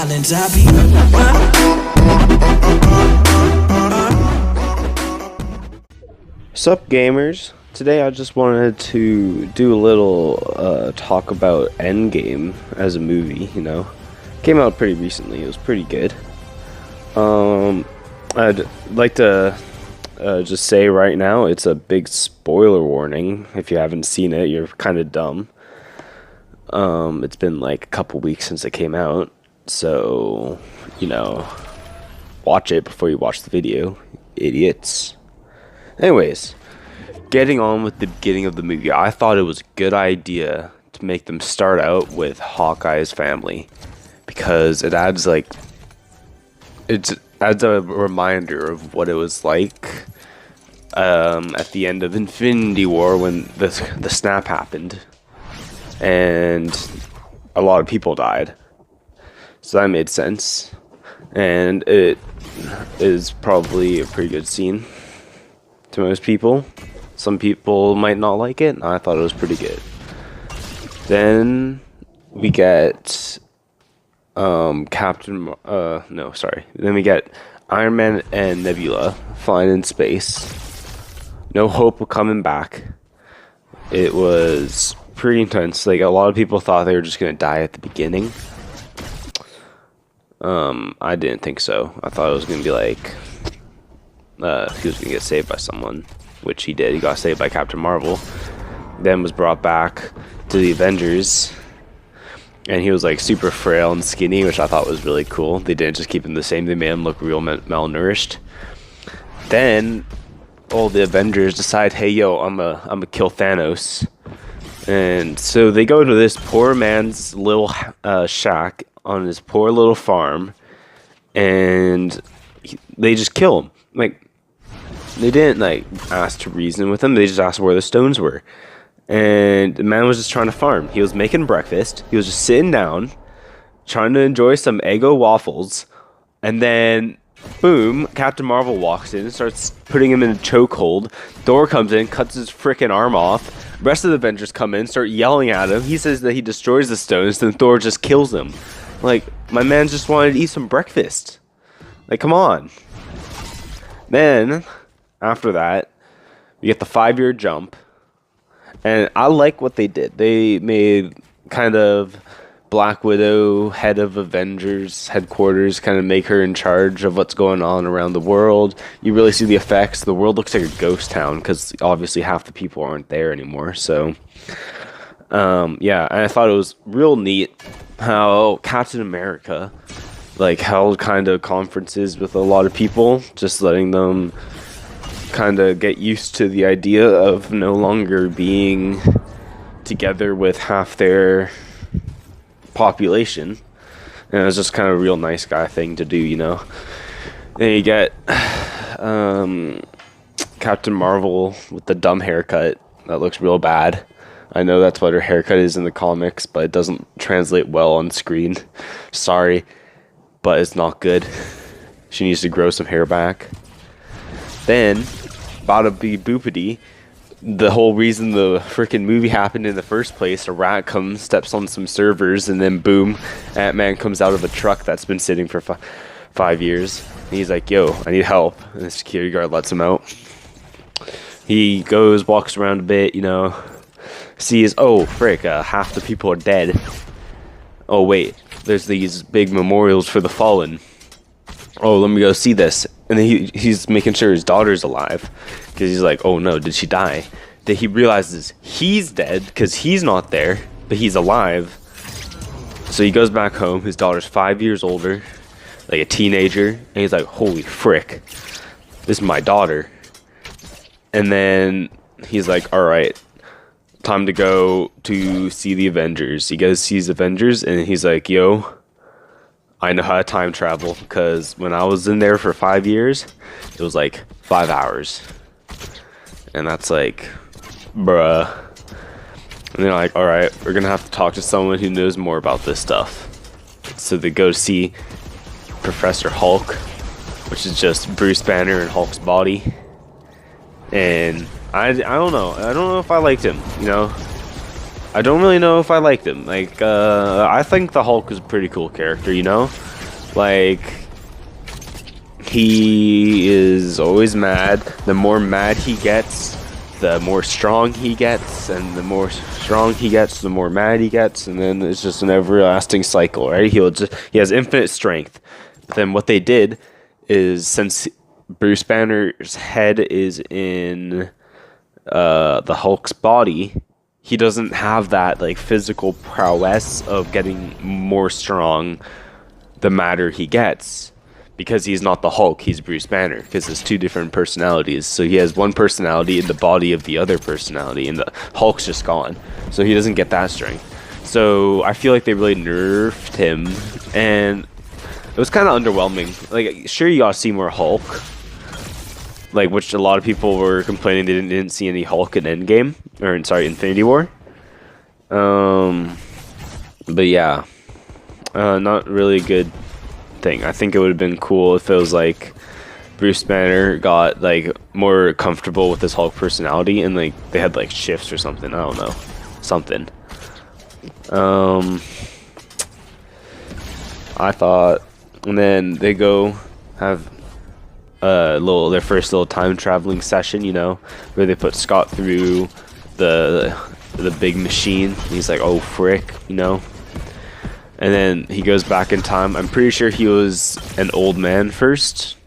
islands. I be. Sup gamers, today I just wanted to do a little talk about Endgame as a movie, you know. Came out pretty recently, it was pretty good. I'd like to just say right now, it's a big spoiler warning. If you haven't seen it, you're kind of dumb. It's been like a couple weeks since it came out, so, you know, watch it before you watch the video, idiots. Anyways, getting on with the beginning of the movie, I thought it was a good idea to make them start out with Hawkeye's family, because it adds a reminder of what it was like at the end of Infinity War when the snap happened and a lot of people died. So that made sense, and it is probably a pretty good scene to most people. Some people might not like it. I thought it was pretty good. Then we get Then we get Iron Man and Nebula flying in space. No hope of coming back. It was pretty intense. Like, a lot of people thought they were just gonna die at the beginning. I didn't think so. I thought it was gonna be like he was gonna get saved by someone, which he did. He got saved by Captain Marvel, then was brought back to the Avengers, and he was like super frail and skinny, which I thought was really cool. They didn't just keep him the same, they made him look real malnourished. Then all the Avengers decide, hey yo, I'm a kill Thanos. And so they go to this poor man's little shack on his poor little farm, and they just kill him. Like, they didn't like ask to reason with him. They just asked where the stones were, and the man was just trying to farm. He was making breakfast. He was just sitting down, trying to enjoy some Eggo waffles, and then boom, Captain Marvel walks in and starts putting him in a chokehold. Thor comes in, cuts his freaking arm off. The rest of the Avengers come in, start yelling at him. He says that he destroys the stones, then Thor just kills him. Like, my man just wanted to eat some breakfast. Like, come on. Then, after that, we get the 5-year jump. And I like what they did. They made kind of Black Widow, head of Avengers headquarters, kind of make her in charge of what's going on around the world. You really see the effects. The world looks like a ghost town because obviously half the people aren't there anymore. So, yeah, and I thought it was real neat how Captain America like held kind of conferences with a lot of people, just letting them kind of get used to the idea of no longer being together with half their population. And it was just kind of a real nice guy thing to do, you know. Then you get Captain Marvel with the dumb haircut that looks real bad. I know that's what her haircut is in the comics, but it doesn't translate well on screen. Sorry, but it's not good. She needs to grow some hair back. Then, bada bee boopity, the whole reason the freaking movie happened in the first place, a rat comes, steps on some servers, and then boom, Ant-Man comes out of a truck that's been sitting for 5 years. And he's like, yo, I need help. And the security guard lets him out. He goes, walks around a bit, you know, sees, oh, frick, half the people are dead. Oh, wait, there's these big memorials for the fallen. Oh, let me go see this. And then he's making sure his daughter's alive, because he's like, oh no, did she die? Then he realizes he's dead because he's not there, but he's alive. So he goes back home. His daughter's 5 years older, like a teenager, and he's like, holy frick, this is my daughter. And then he's like, all right, time to go to see the Avengers. He goes, sees Avengers, and he's like, yo, I know how to time travel, because when I was in there for 5 years, it was like 5 hours. And that's like, bruh. And they're like, alright, we're gonna have to talk to someone who knows more about this stuff. So they go see Professor Hulk, which is just Bruce Banner and Hulk's body. And I don't know. I don't know if I liked him, you know? I don't really know if I liked him. Like, I think the Hulk is a pretty cool character, you know? Like, he is always mad. The more mad he gets, the more strong he gets, and the more strong he gets, the more mad he gets, and then it's just an everlasting cycle, right? He has infinite strength. But then what they did is, since Bruce Banner's head is in the Hulk's body, he doesn't have that like physical prowess of getting more strong the madder he gets, because he's not the Hulk, he's Bruce Banner, because it's two different personalities. So he has one personality in the body of the other personality, and the Hulk's just gone, so he doesn't get that strength. So I feel like they really nerfed him, and it was kind of underwhelming. Like, sure, you gotta see more Hulk, like, which a lot of people were complaining they didn't see any Hulk in Endgame, or Infinity War. But yeah, not really a good thing. I think it would have been cool if it was like Bruce Banner got like more comfortable with his Hulk personality, and like they had like shifts or something. I don't know, something. I thought, and then they go have their first little time traveling session, you know, where they put Scott through the big machine. He's like, oh frick, you know. And then he goes back in time. I'm pretty sure he was an old man first,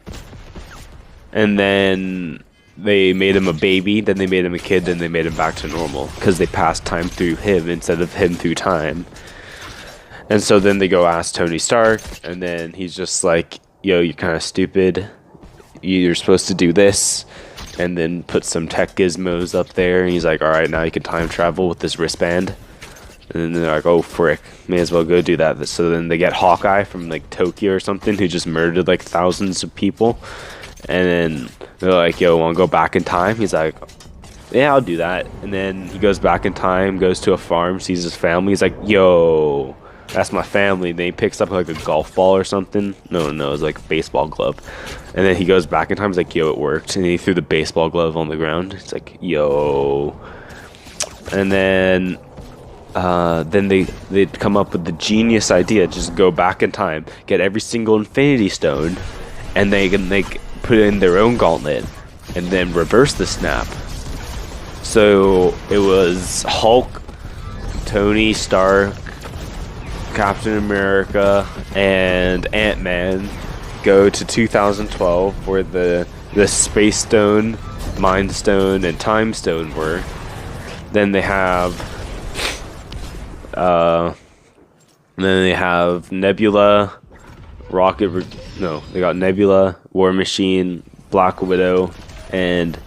and then they made him a baby, then they made him a kid, then they made him back to normal, because they passed time through him instead of him through time. And so then they go ask Tony Stark, and then he's just like, yo, you're kind of stupid. You're supposed to do this, and then put some tech gizmos up there. And he's like, all right, now you can time travel with this wristband. And then they're like, oh frick, may as well go do that. So then they get Hawkeye from like Tokyo or something, who just murdered like thousands of people. And then they're like, yo, wanna go back in time? He's like, yeah, I'll do that. And then he goes back in time, goes to a farm, sees his family. He's like, yo, that's my family. Then he picks up like a golf ball or something. No, it's like a baseball glove. And then he goes back in time. He's like, yo, it worked. And he threw the baseball glove on the ground. It's like, yo. And then they'd come up with the genius idea: just go back in time, get every single Infinity Stone, and they can put in their own gauntlet, and then reverse the snap. So it was Hulk, Tony Stark, Captain America, and Ant-Man go to 2012, where the Space Stone, Mind Stone, and Time Stone were. Then they have Nebula, they got Nebula, War Machine, Black Widow, and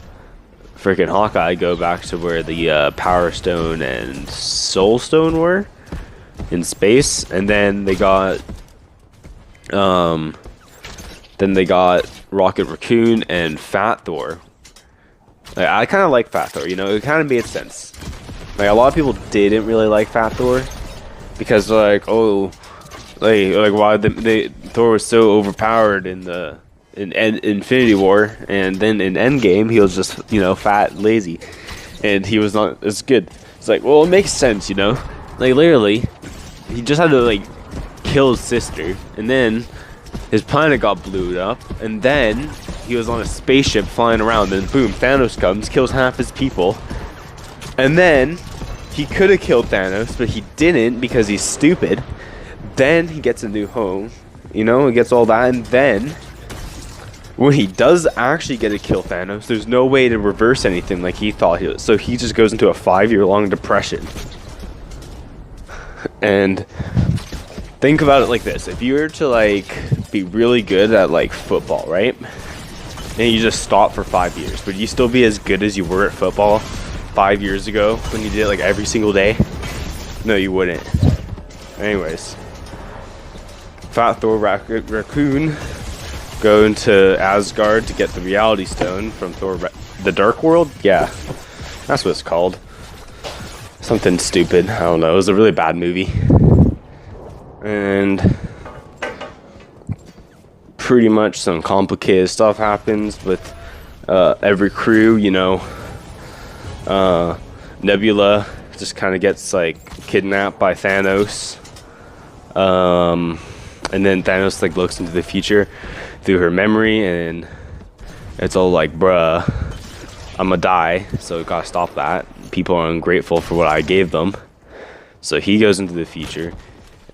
freaking Hawkeye go back to where the Power Stone and Soul Stone were in space. And then they got Rocket Raccoon and Fat Thor. Like, I kind of like Fat Thor, you know, it kind of made sense. Like, a lot of people didn't really like Fat Thor because, like, oh, like why Thor was so overpowered in Infinity War, and then in Endgame he was just, you know, fat and lazy, and he was not as good. It's like, well, it makes sense, you know. Like, literally, he just had to like kill his sister, and then his planet got blew up, and then he was on a spaceship flying around, and boom, Thanos comes, kills half his people. And then he could have killed Thanos, but he didn't because he's stupid. Then he gets a new home, you know, he gets all that, and then when he does actually get to kill Thanos, there's no way to reverse anything like he thought he was. So he just goes into a 5-year-long depression. And think about it like this: if you were to like be really good at like football, right? And you just stop for 5 years, would you still be as good as you were at football 5 years ago when you did it like every single day? No, you wouldn't. Anyways, Fat Thor, Raccoon go into Asgard to get the Reality Stone from Thor, the Dark World. Yeah, that's what it's called. Something stupid. I don't know. It was a really bad movie, and pretty much some complicated stuff happens with every crew, you know. Nebula just kind of gets like kidnapped by Thanos. And then Thanos like looks into the future through her memory, and it's all like, bruh, I'm gonna die, so gotta stop that. People are ungrateful for what I gave them. So he goes into the future,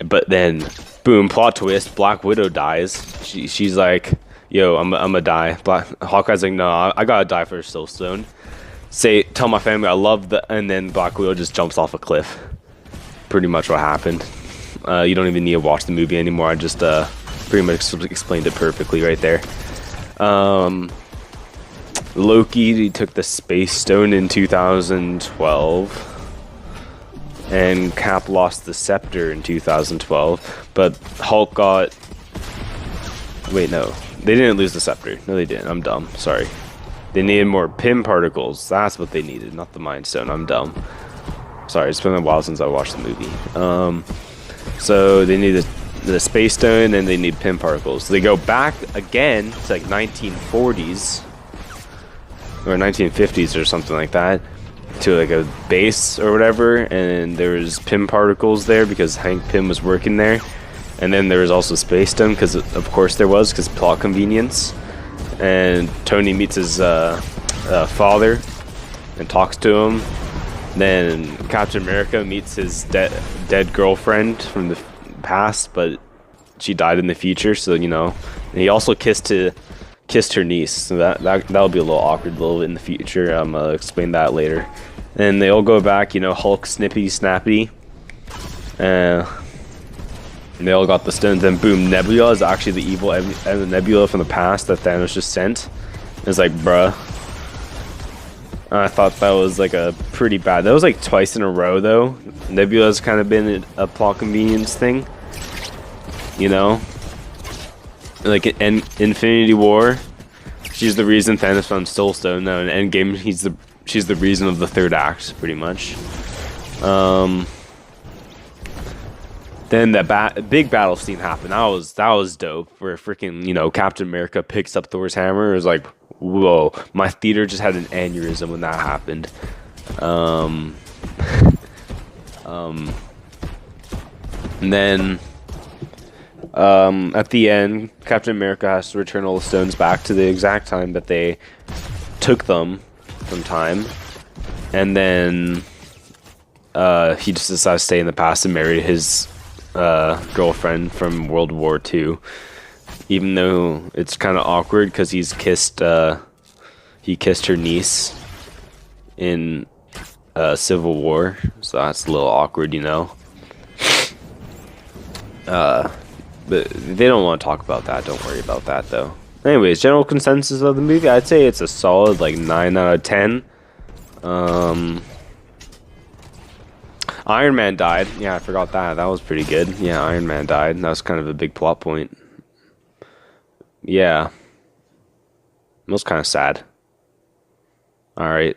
but then, boom, plot twist, Black Widow dies. She's like, yo, I'm gonna die. Hawkeye's like, no, I gotta die for a Soul Stone. Tell my family I love the, and then Black Widow just jumps off a cliff. Pretty much what happened. You don't even need to watch the movie anymore. I just pretty much explained it perfectly right there. Loki, he took the Space Stone in 2012, and Cap lost the Scepter in 2012, but Hulk got... Wait, no. They didn't lose the Scepter. No, they didn't. I'm dumb. Sorry. They needed more Pym particles. That's what they needed, not the Mind Stone. I'm dumb. Sorry, it's been a while since I watched the movie. So they need the Space Stone, and they need Pym particles. So they go back again to like 1940s or 1950s or something like that, to like a base or whatever, and there was Pym particles there because Hank Pym was working there. And then there was also Space Stone, because of course there was, because plot convenience. And Tony meets his father and talks to him. Then Captain America meets his dead girlfriend from the past, but she died in the future, so you know. And he also kissed her niece, so that'll be a little awkward in the future. I'm gonna explain that later. And they all go back, you know, Hulk, Snippy, Snappy, and they all got the stones. Then boom, Nebula is actually the evil Nebula from the past that Thanos just sent. It's like, bruh. I thought that was like a pretty bad. That was like twice in a row though. Nebula's kind of been a plot convenience thing, you know. Like in Infinity War, she's the reason Thanos found Soul Stone. Now in Endgame, she's the reason of the third act, pretty much. Then the big battle scene happened. That was dope. Where freaking, you know, Captain America picks up Thor's hammer. It was like, whoa! My theater just had an aneurysm when that happened. And then at the end, Captain America has to return all the stones back to the exact time that they took them from time, and then he just decides to stay in the past and marry his girlfriend from World War II, even though it's kind of awkward because he kissed her niece in Civil War, so that's a little awkward, you know. But they don't want to talk about that. Don't worry about that though. Anyways, general consensus of the movie, I'd say it's a solid like 9 out of 10. Iron Man died. Yeah, I forgot that. That was pretty good. Yeah, Iron Man died. That was kind of a big plot point. Yeah. It was kind of sad. Alright.